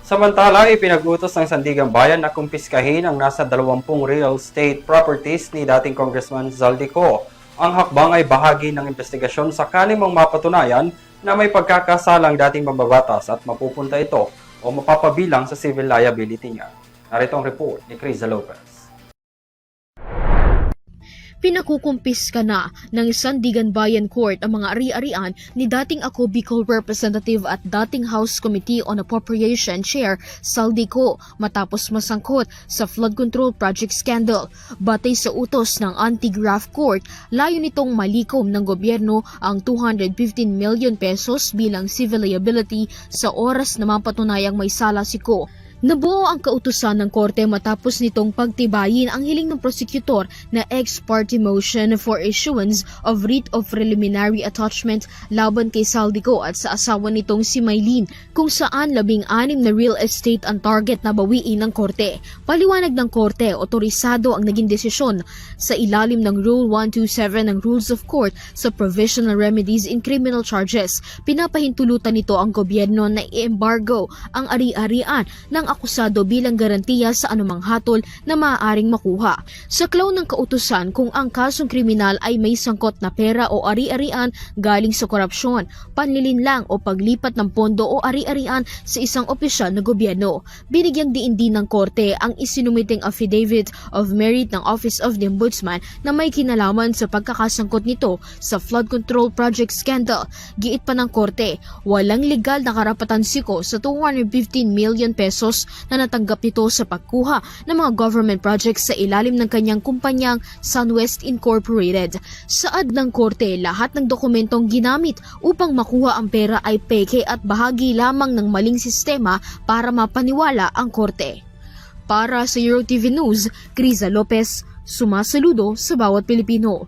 Samantala, ipinag-utos ng Sandigang Bayan na kumpiskahin ang nasa 20 real estate properties ni dating Congressman Zaldico. Ang hakbang ay bahagi ng investigasyon sa kanimang mapatunayan na may pagkakasalang dating mambabatas at mapupunta ito o mapapabilang sa civil liability niya. Narito ang report ni Criza Lopez. Pinakukumpiska na ng Sandigan Bayan Court ang mga ari-arian ni dating Ako Bicol Representative at dating House Committee on Appropriation Chair Zaldico matapos masangkot sa flood control project scandal. Batay sa utos ng Anti-Graft Court, layo nitong malikom ng gobyerno ang 215 million pesos bilang civil liability sa oras na mapatunayang may sala si Ko. Nabuo ang kautusan ng korte matapos nitong pagtibayin ang hiling ng prosecutor na ex parte motion for issuance of writ of preliminary attachment laban kay Zaldico at sa asawa nitong si Maylene, kung saan 16 na real estate ang target na bawiin ng korte. Paliwanag ng korte, otorisado ang naging desisyon sa ilalim ng Rule 127 ng Rules of Court sa Provisional Remedies in Criminal Charges. Pinapahintulutan nito ang gobyerno na i-embargo ang ari-arian ng akusado bilang garantiya sa anumang hatol na maaaring makuha. Sa klaw ng kautusan, kung ang kasong kriminal ay may sangkot na pera o ari-arian galing sa korupsyon, panlilinlang o paglipat ng pondo o ari-arian sa isang opisyal na gobyerno. Binigyang diin din ng korte ang isinumiting affidavit of merit ng Office of the Ombudsman na may kinalaman sa pagkakasangkot nito sa flood control project scandal. Giit pa ng korte, walang legal na karapatan si Ko sa 215 million pesos na natanggap nito sa pagkuha ng mga government projects sa ilalim ng kanyang kumpanyang SunWest Incorporated. Saad ng korte, lahat ng dokumentong ginamit upang makuha ang pera ay peke at bahagi lamang ng maling sistema para mapaniwala ang korte. Para sa EuroTV News, Criza Lopez, sumasaludo sa bawat Pilipino.